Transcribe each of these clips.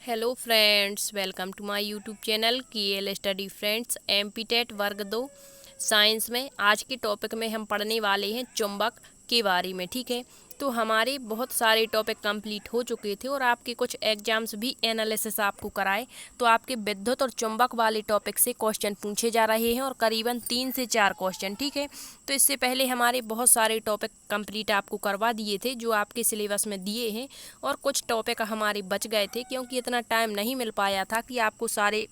Hello friends, welcome to my YouTube channel KL study friends. MPTET वर्ग 2 science में आज के टॉपिक में हम पढ़ने वाले हैं चुंबक के बारे में। ठीक है, तो हमारे बहुत सारे टॉपिक कंप्लीट हो चुके थे और आपके कुछ एग्जाम्स भी एनालिसिस आपको कराए, तो आपके विद्युत और चुंबक वाले टॉपिक से क्वेश्चन पूछे जा रहे हैं और करीबन 3 से 4 क्वेश्चन। ठीक है, तो इससे पहले हमारे बहुत सारे टॉपिक कंप्लीट आपको करवा दिए थे जो आपके सिलेबस में दिए हैं, और कुछ टॉपिक हमारे बच गए थे क्योंकि इतना टाइम नहीं मिल पाया था कि आपको सारे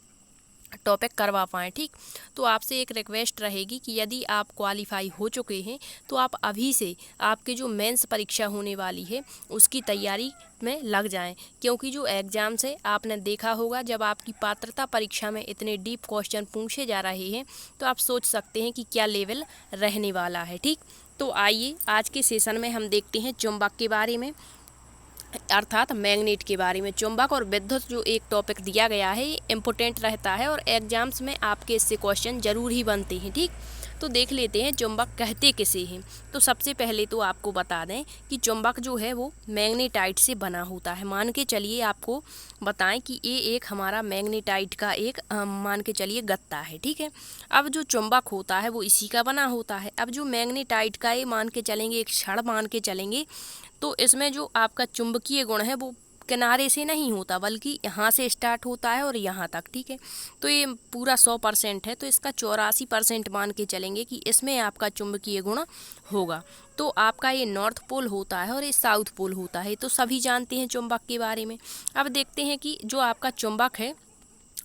टॉपिक करवा पाएँ। ठीक, तो आपसे एक रिक्वेस्ट रहेगी कि यदि आप क्वालिफाई हो चुके हैं तो आप अभी से आपके जो मेंस परीक्षा होने वाली है उसकी तैयारी में लग जाएं, क्योंकि जो एग्ज़ाम्स है आपने देखा होगा, जब आपकी पात्रता परीक्षा में इतने डीप क्वेश्चन पूछे जा रहे हैं तो आप सोच सकते हैं कि क्या लेवल रहने वाला है। ठीक, तो आइए आज के सेशन में हम देखते हैं चुंबक के बारे में, अर्थात मैग्नेट के बारे में। चुंबक और विद्युत जो एक टॉपिक दिया गया है ये इम्पोर्टेंट रहता है और एग्जाम्स में आपके इससे क्वेश्चन जरूर ही बनते हैं। ठीक, तो देख लेते हैं चुंबक कहते किसे हैं। तो सबसे पहले तो आपको बता दें कि चुंबक जो है वो मैग्नेटाइट से बना होता है। मान के चलिए आपको बताएं कि ये एक हमारा मैग्नेटाइट का एक मान के चलिए गत्ता है। ठीक है, अब जो चुंबक होता है वो इसी का बना होता है। अब जो मैग्नेटाइट का ये मान के चलेंगे एक क्षण मान के चलेंगे, तो इसमें जो आपका चुंबकीय गुण है वो किनारे से नहीं होता बल्कि यहाँ से स्टार्ट होता है और यहाँ तक। ठीक है, तो ये पूरा 100% है, तो इसका 84% मान के चलेंगे कि इसमें आपका चुंबकीय गुण होगा। तो आपका ये नॉर्थ पोल होता है और ये साउथ पोल होता है, तो सभी जानते हैं चुंबक के बारे में। अब देखते हैं कि जो आपका चुंबक है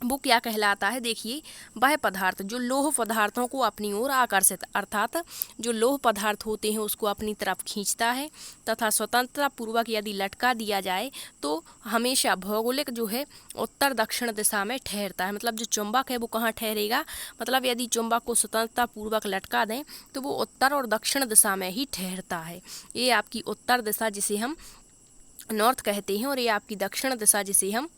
वो क्या कहलाता है। देखिए, वह पदार्थ जो लोह पदार्थों को अपनी ओर आकर्षित, अर्थात जो लोह पदार्थ होते हैं उसको अपनी तरफ खींचता है तथा स्वतंत्रता पूर्वक यदि लटका दिया जाए तो हमेशा भौगोलिक जो है उत्तर दक्षिण दिशा में ठहरता है। मतलब जो चुंबक है वो कहाँ ठहरेगा, मतलब यदि चुंबक को स्वतंत्रता पूर्वक लटका दें तो वो उत्तर और दक्षिण दिशा में ही ठहरता है। ये आपकी उत्तर दिशा जिसे हम नॉर्थ कहते हैं और ये आपकी दक्षिण दिशा जिसे हम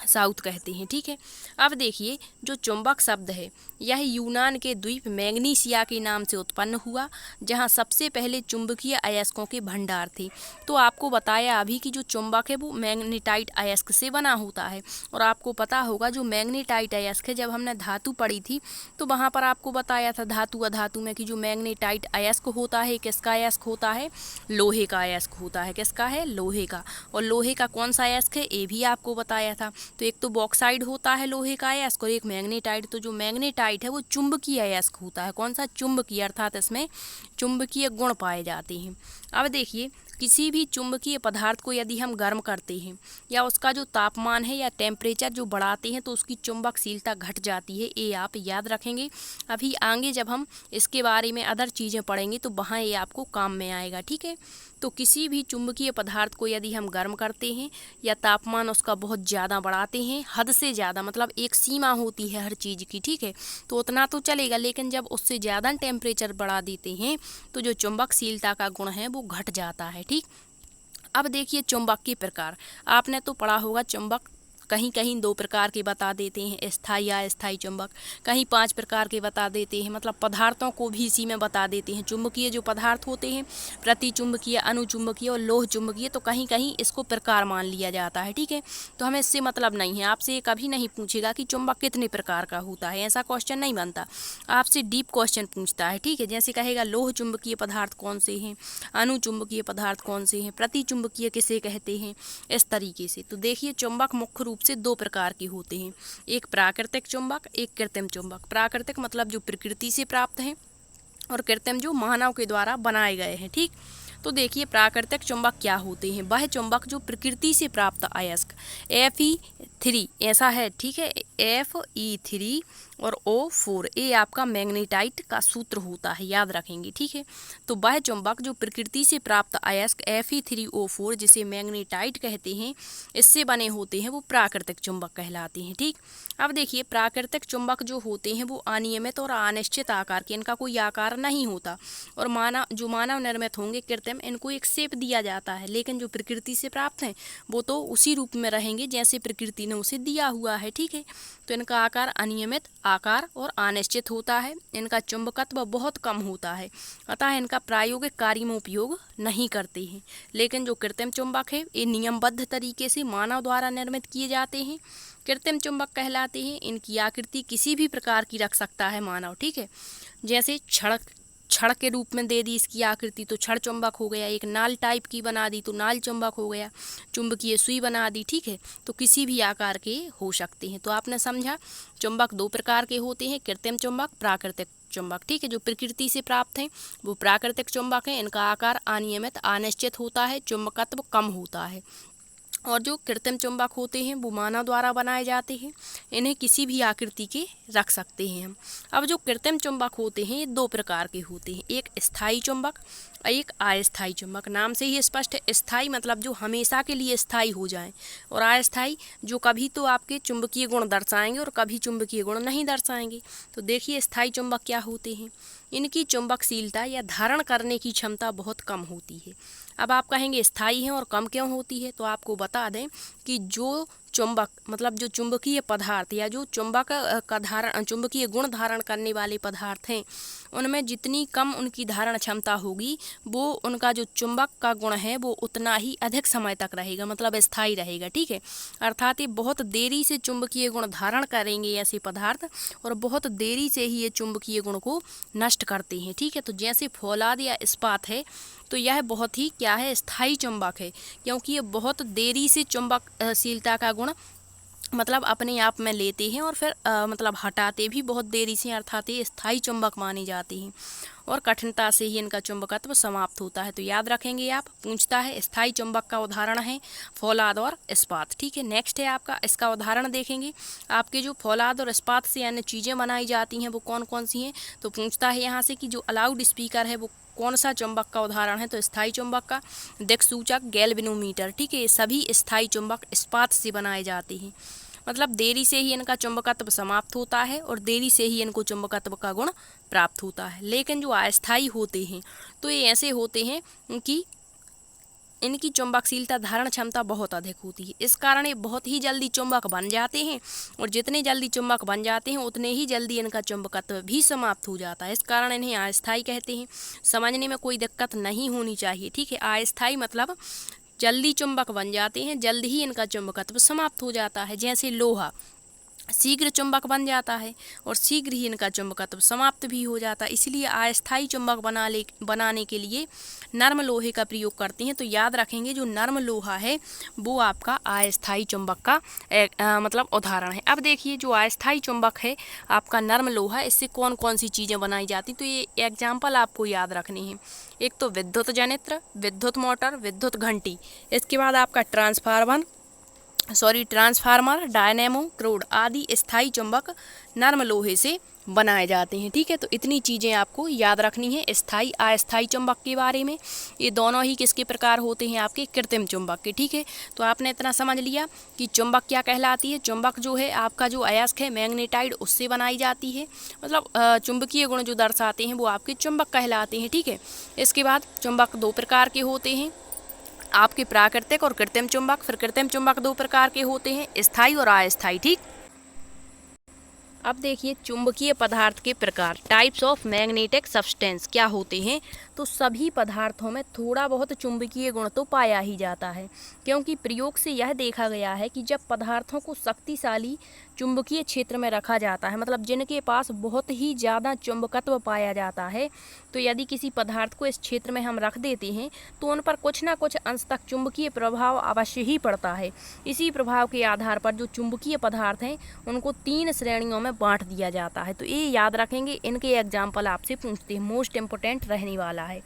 साउथ कहते हैं। ठीक है, अब देखिए जो चुंबक शब्द है यह यूनान के द्वीप मैग्नीसिया के नाम से उत्पन्न हुआ, जहां सबसे पहले चुंबकीय अयस्कों के भंडार थे। तो आपको बताया अभी कि जो चुंबक है वो मैग्नेटाइट अयस्क से बना होता है, और आपको पता होगा जो मैग्नेटाइट अयस्क है, जब हमने धातु पढ़ी थी तो वहाँ पर आपको बताया था धातु अधातु में कि जो मैग्नेटाइट अयस्क होता है किसका अयस्क होता है, लोहे का अयस्क होता है। किसका है, लोहे का। और लोहे का कौन सा अयस्क है ये भी आपको बताया था। तो एक तो बॉक्साइड होता है लोहे का अयस्क और एक मैग्नेटाइट। तो जो मैग्नेटाइट है वो चुंबकीय अयस्क होता है। कौन सा, चुंबकीय, अर्थात इसमें चुंबकीय गुण पाए जाते हैं। अब देखिए किसी भी चुंबकीय पदार्थ को यदि हम गर्म करते हैं या उसका जो तापमान है या टेम्परेचर जो बढ़ाते हैं तो उसकी चुंबकशीलता घट जाती है। ये आप याद रखेंगे, अभी आगे जब हम इसके बारे में अदर चीज़ें पढ़ेंगे तो वहाँ ये आपको काम में आएगा। ठीक है, तो किसी भी चुंबकीय पदार्थ को यदि हम गर्म करते हैं या तापमान उसका बहुत ज़्यादा बढ़ाते हैं, हद से ज़्यादा, मतलब एक सीमा होती है हर चीज़ की। ठीक है, तो उतना तो चलेगा, लेकिन जब उससे ज़्यादा टेम्परेचर बढ़ा देते हैं तो जो चुंबकशीलता का गुण है वो घट जाता है। ठीक, अब देखिए चुंबक के प्रकार, आपने तो पढ़ा होगा चुंबक कहीं कहीं 2 प्रकार के बता देते हैं, स्थायी या अस्थायी चुंबक, कहीं 5 प्रकार के बता देते हैं, मतलब पदार्थों को भी इसी में बता देते हैं। चुंबकीय जो पदार्थ होते हैं, प्रतिचुंबकीय, अनुचुंबकीय और लोह चुंबकीय, तो कहीं कहीं इसको प्रकार मान लिया जाता है। ठीक है, तो हमें इससे मतलब नहीं है, आपसे कभी नहीं पूछेगा कि चुंबक कितने प्रकार का होता है, ऐसा क्वेश्चन नहीं बनता, आपसे डीप क्वेश्चन पूछता है। ठीक है, जैसे कहेगा लोह चुंबकीय पदार्थ कौन से हैं, अनुचुंबकीय पदार्थ कौन से हैं, प्रतिचुंबकीय किसे कहते हैं, इस तरीके से। तो देखिए चुंबक मुख्य रूप से 2 प्रकार के होते हैं, एक प्राकृतिक चुंबक, एक कृत्रिम चुंबक। प्राकृतिक मतलब जो प्रकृति से प्राप्त हैं, और कृत्रिम जो मानव के द्वारा बनाए गए हैं। ठीक, तो देखिए प्राकृतिक चुंबक क्या होते हैं, वह चुंबक जो प्रकृति से प्राप्त अयस्क Fe3 ऐसा है। ठीक है, Fe3 और O4 ये आपका मैग्नेटाइट का सूत्र होता है, याद रखेंगे। ठीक है, तो वह चुंबक जो प्रकृति से प्राप्त अयस्क Fe3O4 जिसे मैग्नेटाइट कहते हैं, इससे बने होते हैं, वो प्राकृतिक चुंबक कहलाते हैं। ठीक, अब देखिए प्राकृतिक चुंबक जो होते हैं वो अनियमित और अनिश्चित आकार के, इनका कोई आकार नहीं होता, और मानव निर्मित होंगे कृत्रिम, इनको एक शेप दिया जाता है, लेकिन जो प्रकृति से प्राप्त हैं वो तो उसी रूप में रहेंगे जैसे प्रकृति चिन्हों से दिया हुआ है, ठीक है। तो इनका आकार अनियमित आकार और अनिश्चित होता है, इनका चुंबकत्व बहुत कम होता है, अतः इनका प्रायोगिक कार्य में उपयोग नहीं करते हैं। लेकिन जो कृत्रिम चुंबक है ये नियमबद्ध तरीके से मानव द्वारा निर्मित किए जाते हैं, कृत्रिम चुंबक कहलाते हैं। इनकी आकृति किसी भी प्रकार की रख सकता है मानव, ठीक है। जैसे छड़ के रूप में दे दी इसकी आकृति तो छड़ चुंबक हो गया, एक नाल टाइप की बना दी तो नाल चुंबक हो गया, चुंबकीय सुई बना दी, ठीक है। तो किसी भी आकार के हो सकते हैं। तो आपने समझा चुंबक दो प्रकार के होते हैं, कृत्रिम चुंबक, प्राकृतिक चुंबक, ठीक है। जो प्रकृति से प्राप्त हैं वो प्राकृतिक चुंबक हैं, इनका आकार अनियमित अनिश्चित होता है, चुंबकत्व कम होता है। और जो कृत्रिम चुंबक होते हैं वो मानव द्वारा बनाए जाते हैं, इन्हें किसी भी आकृति के रख सकते हैं हम। अब जो कृत्रिम चुंबक होते हैं ये दो प्रकार के होते हैं, एक स्थायी चुंबक, एक अस्थायी चुंबक। नाम से ही स्पष्ट है, स्थायी मतलब जो हमेशा के लिए स्थायी हो जाए, और अस्थायी जो कभी तो आपके चुंबकीय गुण दर्शाएंगे और कभी चुंबकीय गुण नहीं दर्शाएंगे। तो देखिए स्थायी चुंबक क्या होते हैं, इनकी चुंबकशीलता या धारण करने की क्षमता बहुत कम होती है। अब आप कहेंगे स्थायी है और कम क्यों होती है, तो आपको बता दें कि जो चुंबक मतलब जो चुंबकीय पदार्थ या जो चुंबक का धारण चुंबकीय गुण धारण करने वाले पदार्थ हैं उनमें जितनी कम उनकी धारण क्षमता होगी वो उनका जो चुंबक का गुण है वो उतना ही अधिक समय तक रहेगा, मतलब स्थायी रहेगा, ठीक है। अर्थात ये बहुत देरी से चुंबकीय गुण धारण करेंगे ऐसे पदार्थ और बहुत देरी से ही ये चुंबकीय गुण को नष्ट करते हैं, ठीक है। तो जैसे फौलाद या इस्पात है तो यह बहुत ही क्या है, स्थायी चुंबक है, क्योंकि ये बहुत देरी से चुंबकशीलता का गुण मतलब अपने आप में लेते हैं और फिर मतलब हटाते भी बहुत देरी से, अर्थात ये स्थायी चुंबक माने जाते हैं और कठिनता से ही इनका चुंबकत्व समाप्त होता है। तो याद रखेंगे आप, पूछता है स्थायी चुंबक का उदाहरण है फौलाद और इस्पात, ठीक है। नेक्स्ट है आपका, इसका उदाहरण देखेंगे आपके जो फौलाद और इस्पात से अन्य चीज़ें बनाई जाती हैं वो कौन कौन सी हैं। तो पूछता है यहाँ से कि जो अलाउड स्पीकर है वो कौन सा चुंबक का उदाहरण है, तो स्थायी चुंबक का। दिक्सूचक, गैल्वेनोमीटर, ठीक है, ये सभी स्थायी चुंबक इस्पात से बनाए जाते हैं, मतलब देरी से ही इनका चुंबकत्व समाप्त होता है और देरी से ही इनको चुंबकत्व का गुण प्राप्त होता है। लेकिन जो अस्थायी होते हैं तो ये ऐसे होते हैं कि इनकी चुंबकशीलता धारण क्षमता बहुत अधिक होती है, इस कारण ये बहुत ही जल्दी चुंबक बन जाते हैं और जितने जल्दी चुंबक बन जाते हैं उतने ही जल्दी इनका चुंबकत्व भी समाप्त हो जाता है, इस कारण इन्हें अस्थायी कहते हैं। समझने में कोई दिक्कत नहीं होनी चाहिए, ठीक है। अस्थायी मतलब जल्दी चुंबक बन जाते हैं, जल्द ही इनका चुंबकत्व समाप्त हो जाता है। जैसे लोहा शीघ्र चुंबक बन जाता है और शीघ्र ही इनका चुंबकत्व समाप्त भी हो जाता है, इसलिए अस्थायी चुंबक बनाने के लिए नर्म लोहे का प्रयोग करते हैं। तो याद रखेंगे जो नर्म लोहा है वो आपका अस्थायी चुंबक का मतलब उदाहरण है। अब देखिए जो अस्थायी चुंबक है आपका नर्म लोहा, इससे कौन कौन सी चीज़ें बनाई जाती, तो ये एग्जाम्पल आपको याद रखने हैं। एक तो विद्युत जनित्र, विद्युत मोटर, विद्युत घंटी, इसके बाद आपका ट्रांसफार्मर, डायनेमो, क्रोड आदि स्थायी चुंबक नर्म लोहे से बनाए जाते हैं, ठीक है। तो इतनी चीज़ें आपको याद रखनी है स्थायी अस्थायी चुंबक के बारे में। ये दोनों ही किसके प्रकार होते हैं, आपके कृत्रिम चुंबक के, ठीक है। तो आपने इतना समझ लिया कि चुंबक क्या कहलाती है। चुंबक जो है आपका जो अयस्क है मैग्नेटाइड उससे बनाई जाती है, मतलब चुंबकीय गुण जो दर्शाते हैं वो आपके चुंबक कहलाते हैं, ठीक है। इसके बाद चुंबक दो प्रकार के होते हैं, आपके प्राकृतिक और कृत्रिम चुंबक। फिर कृत्रिम चुंबक दो प्रकार के होते हैं, स्थायी और अस्थायी, ठीक। अब देखिए चुंबकीय पदार्थ के प्रकार, टाइप्स ऑफ मैग्नेटिक सब्सटेंस क्या होते हैं। तो सभी पदार्थों में थोड़ा बहुत चुंबकीय गुण तो पाया ही जाता है, क्योंकि प्रयोग से यह देखा गया है कि जब पदार्थों को शक्तिशाली चुंबकीय क्षेत्र में रखा जाता है, मतलब जिनके पास बहुत ही ज़्यादा चुंबकत्व पाया जाता है, तो यदि किसी पदार्थ को इस क्षेत्र में हम रख देते हैं तो उन पर कुछ ना कुछ अंश तक चुंबकीय प्रभाव अवश्य ही पड़ता है। इसी प्रभाव के आधार पर जो चुंबकीय पदार्थ हैं उनको 3 श्रेणियों में बांट दिया जाता है। तो ये याद रखेंगे, इनके एग्जाम्पल आपसे पूछते हैं, मोस्ट इम्पोर्टेंट रहने वाला है।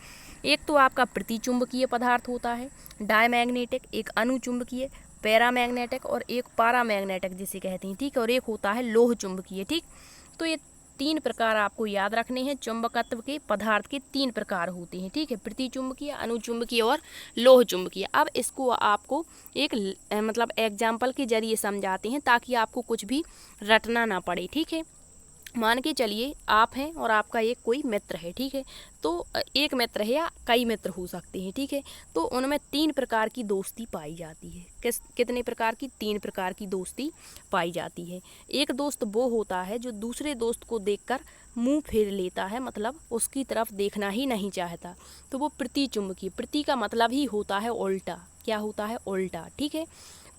एक तो आपका प्रतिचुंबकीय पदार्थ होता है डायमैग्नेटिक, एक अनुचुंबकीय पैरामैग्नेटिक और एक पारामैग्नेटिक जिसे कहते हैं, ठीक है। और एक होता है लोह चुंबकीय, ठीक। तो ये 3 प्रकार आपको याद रखने हैं। चुंबकत्व के पदार्थ के 3 प्रकार होते हैं, ठीक है, प्रतिचुंबकीय, अनुचुंबकीय और लोह चुंबकीय। अब इसको आपको एक मतलब एग्जाम्पल के जरिए समझाते हैं ताकि आपको कुछ भी रटना ना पड़े, ठीक है। मान के चलिए आप हैं और आपका एक कोई मित्र है, ठीक है। तो एक मित्र है या कई मित्र हो सकते हैं, ठीक है। तो उनमें 3 प्रकार की दोस्ती पाई जाती है। कितने प्रकार की? 3 प्रकार की दोस्ती पाई जाती है। एक दोस्त वो होता है जो दूसरे दोस्त को देखकर मुंह फेर लेता है, मतलब उसकी तरफ देखना ही नहीं चाहता, तो वो प्रतिचुंबकीय। प्रति का मतलब ही होता है उल्टा। क्या होता है? उल्टा, ठीक है।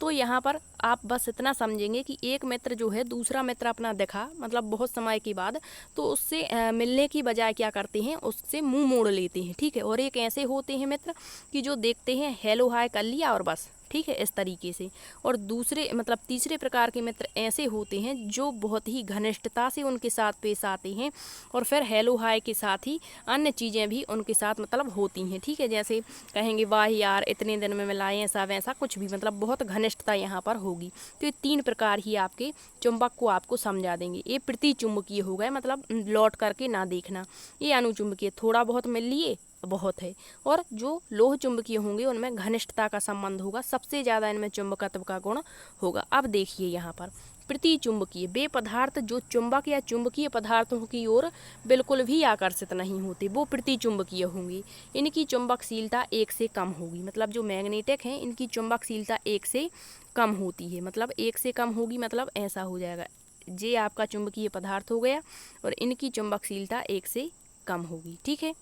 तो यहाँ पर आप बस इतना समझेंगे कि एक मित्र जो है, दूसरा मित्र अपना देखा, मतलब बहुत समय के बाद, तो उससे मिलने की बजाय क्या करते हैं, उससे मुंह मोड़ लेते हैं, ठीक है। और एक ऐसे होते हैं मित्र कि जो देखते हैं, हेलो हाय कर लिया और बस, ठीक है, इस तरीके से। और दूसरे मतलब तीसरे प्रकार के मित्र ऐसे होते हैं जो बहुत ही घनिष्ठता से उनके साथ पेश आते हैं, और फिर हेलो हाय के साथ ही अन्य चीज़ें भी उनके साथ मतलब होती हैं, ठीक है। जैसे कहेंगे वाह यार इतने दिन में मिलाए, ऐसा वैसा कुछ भी, मतलब बहुत घनिष्ठता यहाँ पर होगी। तो ये 3 प्रकार ही आपके चुंबक को आपको समझा देंगे। ये प्रतिचुंबकीय हो गए, मतलब लौट करके ना देखना। ये अनुचुंबकीय, थोड़ा बहुत मिल लिए बहुत है। और जो लोह चुंबकीय होंगे उनमें घनिष्ठता का संबंध होगा, सबसे ज़्यादा इनमें चुंबकत्व का गुण होगा। अब देखिए यहाँ पर प्रतिचुंबकीय, वे पदार्थ जो चुंबक या चुंबकीय पदार्थों की ओर बिल्कुल भी आकर्षित नहीं होते, वो प्रतिचुंबकीय होंगे। इनकी चुंबकशीलता 1 से कम होगी, मतलब जो मैग्नेटिक हैं इनकी चुंबकशीलता 1 से कम होती है, मतलब 1 से कम होगी, मतलब ऐसा हो जाएगा। ये आपका चुंबकीय पदार्थ हो गया और इनकी चुंबकशीलता 1 से कम होगी, ठीक है।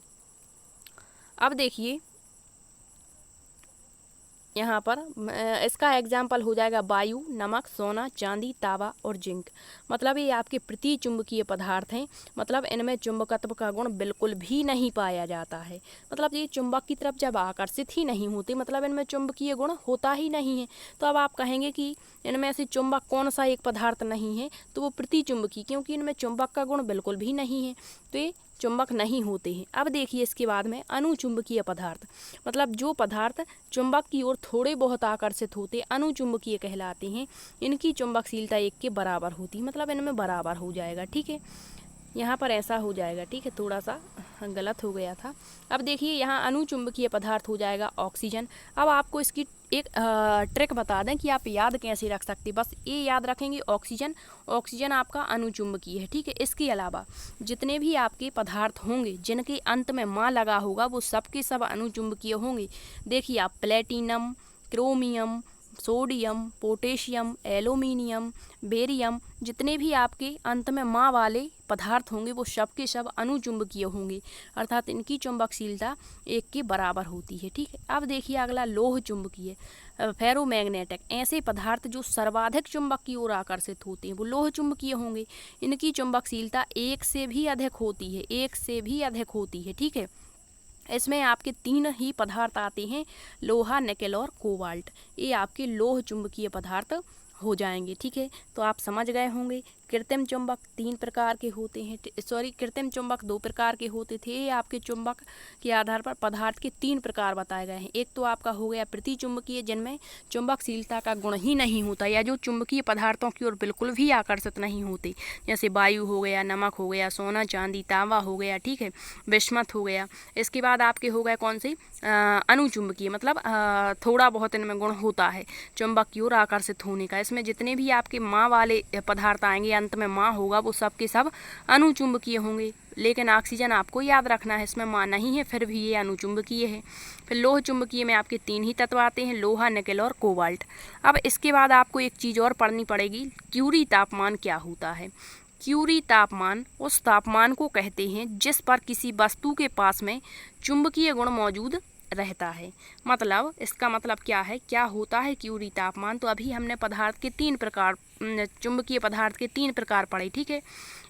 अब देखिए यहाँ पर इसका एग्जाम्पल हो जाएगा वायु, नमक, सोना, चांदी, तांबा और जिंक। मतलब ये आपके प्रतिचुंबकीय पदार्थ हैं, मतलब इनमें चुंबकत्व का गुण बिल्कुल भी नहीं पाया जाता है। मतलब ये चुंबक की तरफ जब आकर्षित ही नहीं होते, मतलब इनमें चुंबकीय गुण होता ही नहीं है। तो अब आप कहेंगे कि इनमें से चुंबक कौन सा एक पदार्थ नहीं है, तो वो प्रतिचुंबकीय, क्योंकि इनमें चुंबक का गुण बिल्कुल भी नहीं है, तो ये चुंबक नहीं होते हैं। अब देखिए इसके बाद में अनुचुंबकीय पदार्थ, मतलब जो पदार्थ चुंबक की ओर थोड़े बहुत आकर्षित होते, अनुचुंबकीय कहलाते हैं। इनकी चुंबकशीलता 1 के बराबर होती है, मतलब इनमें बराबर हो जाएगा, ठीक है। यहाँ पर ऐसा हो जाएगा, ठीक है, थोड़ा सा गलत हो गया था। अब देखिए यहाँ अनुचुंबकीय पदार्थ हो जाएगा ऑक्सीजन। अब आपको इसकी एक ट्रिक बता दें कि आप याद कैसे रख सकते, बस ये याद रखेंगे ऑक्सीजन, ऑक्सीजन आपका अनुचुंबकीय है, ठीक है। इसके अलावा जितने भी आपके पदार्थ होंगे जिनके अंत में मां लगा होगा, वो सब के सब अनुचुंबकीय होंगे। देखिए आप platinum, chromium, sodium, potassium, aluminium, barium, जितने भी आपके अंत में मां वाले पदार्थ होंगे वो सब के सब अनुचुंबकीय होंगे, अर्थात इनकी चुंबकशीलता 1 के बराबर होती है, ठीक है। अब देखिए अगला लोह चुंबकीय, फेरोमैग्नेटिक, ऐसे पदार्थ जो सर्वाधिक चुंबक की ओर आकर्षित होते हैं वो लोह चुंबकीय होंगे। इनकी चुंबकशीलता 1 से भी अधिक होती है, 1 से भी अधिक होती है, ठीक है। इसमें आपके 3 ही पदार्थ आते हैं, लोहा, निकेल और कोबाल्ट। ये आपके लोह चुंबकीय पदार्थ हो जाएंगे, ठीक है। तो आप समझ गए होंगे कृत्रिम चुंबक 3 प्रकार के होते हैं, कृत्रिम चुंबक 2 प्रकार के होते थे। ये आपके चुंबक के आधार पर पदार्थ के 3 प्रकार बताए गए हैं। एक तो आपका हो गया प्रतिचुंबकीय, जिनमें चुंबकशीलता का गुण ही नहीं होता, या जो चुंबकीय पदार्थों की ओर बिल्कुल भी आकर्षित नहीं होते, जैसे वायु हो गया, नमक हो गया, सोना, चांदी, तांबा हो गया, ठीक है, बिस्मथ हो गया। इसके बाद आपके हो गए कौन से? अनुचुंबकीय, मतलब थोड़ा बहुत इनमें गुण होता है चुंबक की ओर आकर्षित होने का। इसमें जितने भी आपके मां वाले पदार्थ आएंगे, अंत में मां होगा, वो सब के सब अनुचुंबकीय होंगे। लेकिन ऑक्सीजन आपको याद रखना है, इसमें मां नहीं है, फिर भी ये अनुचुंबकीय है। फिर लोह चुंबकीय में आपके 3 ही तत्व आते हैं, लोहा, निकेल और कोबाल्ट। अब इसके बाद आपको एक चीज़ और पढ़नी पड़ेगी, क्यूरी तापमान क्या होता है। क्यूरी तापमान उस तापमान को कहते हैं जिस पर किसी वस्तु के पास में चुंबकीय गुण मौजूद रहता है। मतलब इसका मतलब क्या है, क्या होता है क्यूरी तापमान? तो अभी हमने पदार्थ के 3 प्रकार, चुंबकीय पदार्थ के 3 प्रकार पढ़े, ठीक है।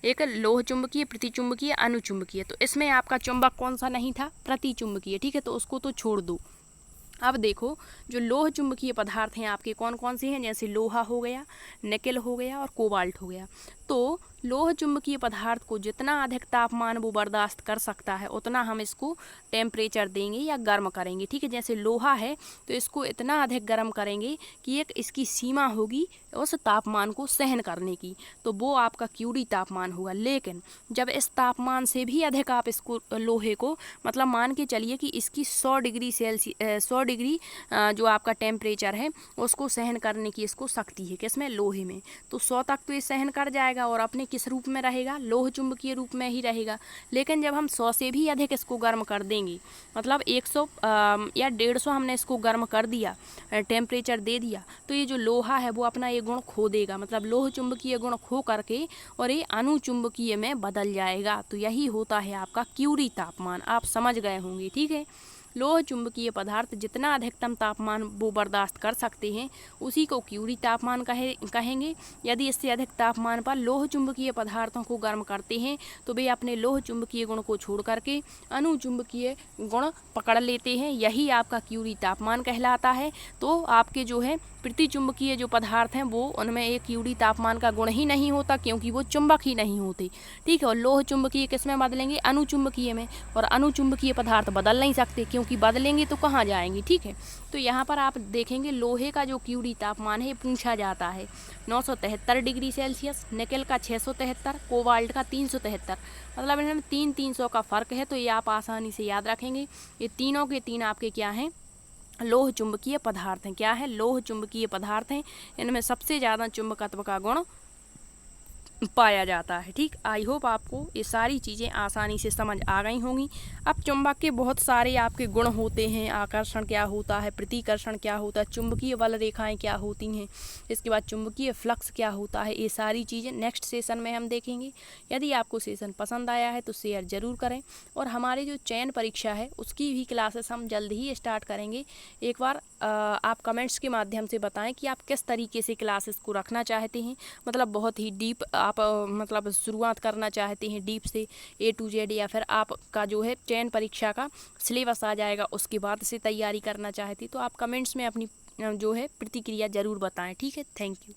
एक लोह चुंबकीय, प्रतिचुंबकीय, अनुचुंबकीय। तो इसमें आपका चुंबक कौन सा नहीं था? प्रतिचुंबकीय, ठीक है, तो उसको तो छोड़ दो। अब देखो जो लोह चुंबकीय पदार्थ हैं आपके कौन कौन से हैं, जैसे लोहा हो गया, निकेल हो गया और कोबाल्ट हो गया। तो लोह चुंबकीय पदार्थ को जितना अधिक तापमान वो बर्दाश्त कर सकता है उतना हम इसको टेम्परेचर देंगे या गर्म करेंगे, ठीक है। जैसे लोहा है तो इसको इतना अधिक गर्म करेंगे कि एक इसकी सीमा होगी उस तापमान को सहन करने की, तो वो आपका क्यूरी तापमान होगा। लेकिन जब इस तापमान से भी अधिक आप इसको लोहे को, मतलब मान के चलिए कि इसकी 100 डिग्री सेल्सियस 100 डिग्री जो आपका टेम्परेचर है उसको सहन करने की इसको शक्ति है, किसमें? लोहे में। तो 100 तक तो ये सहन कर जाएगा और अपने किस रूप में रहेगा, लोह चुंबकीय रूप में ही रहेगा। लेकिन जब हम 100 से भी अधिक इसको गर्म कर देंगे, मतलब 100 या 150 हमने इसको गर्म कर दिया, टेम्परेचर दे दिया, तो ये जो लोहा है वो अपना ये गुण खो देगा, मतलब लोह चुंबकीय गुण खो करके और ये अनुचुंबकीय में बदल जाएगा। तो यही होता है आपका क्यूरी तापमान, आप समझ गए होंगे, ठीक है। लोह चुंबकीय पदार्थ जितना अधिकतम तापमान वो बर्दाश्त कर सकते हैं उसी को क्यूरी तापमान कहेंगे। यदि इससे अधिक तापमान पर लोह चुंबकीय पदार्थों को गर्म करते हैं तो वे अपने लोह चुंबकीय गुण को छोड़ करके अनुचुंबकीय गुण पकड़ लेते हैं, यही आपका क्यूरी तापमान कहलाता है। तो आपके जो है प्रतिचुंबकीय जो पदार्थ हैं वो उनमें एक क्यूरी तापमान का गुण ही नहीं होता, क्योंकि वो चुंबक ही नहीं होते, ठीक है। और लोह चुंबकीय किस में बदलेंगे, अनुचुंबकीय में, और अनुचुंबकीय पदार्थ बदल नहीं सकते, क्योंकि बदलेंगे तो कहाँ जाएंगे, ठीक है। तो यहाँ पर आप देखेंगे लोहे का जो क्यूरी तापमान है पूछा जाता है 973 डिग्री सेल्सियस, निकेल का 673, कोबाल्ट का 373, मतलब इनमें 300 का फ़र्क है। तो ये आप आसानी से याद रखेंगे। ये तीनों के तीन आपके क्या हैं, लोह चुंबकीय पदार्थ हैं। क्या है, लोह चुंबकीय पदार्थ हैं। इनमें सबसे ज़्यादा चुंबकत्व का गुण पाया जाता है, ठीक। आई होप आपको ये सारी चीज़ें आसानी से समझ आ गई होंगी। अब चुंबक के बहुत सारे आपके गुण होते हैं, आकर्षण क्या होता है, प्रतिकर्षण क्या होता है, चुंबकीय बल रेखाएं क्या होती हैं, इसके बाद चुंबकीय फ्लक्स क्या होता है, ये सारी चीज़ें नेक्स्ट सेशन में हम देखेंगे। यदि आपको सेशन पसंद आया है तो शेयर ज़रूर करें, और हमारी जो चयन परीक्षा है उसकी भी क्लासेस हम जल्द ही स्टार्ट करेंगे। एक बार आप कमेंट्स के माध्यम से बताएं कि आप किस तरीके से क्लासेस को रखना चाहते हैं, मतलब बहुत ही डीप आप मतलब शुरुआत करना चाहते हैं डीप से A to Z, या फिर आपका जो है चयन परीक्षा का सिलेबस आ जाएगा उसके बाद से तैयारी करना चाहती, तो आप कमेंट्स में अपनी जो है प्रतिक्रिया ज़रूर बताएं, ठीक है। Thank you.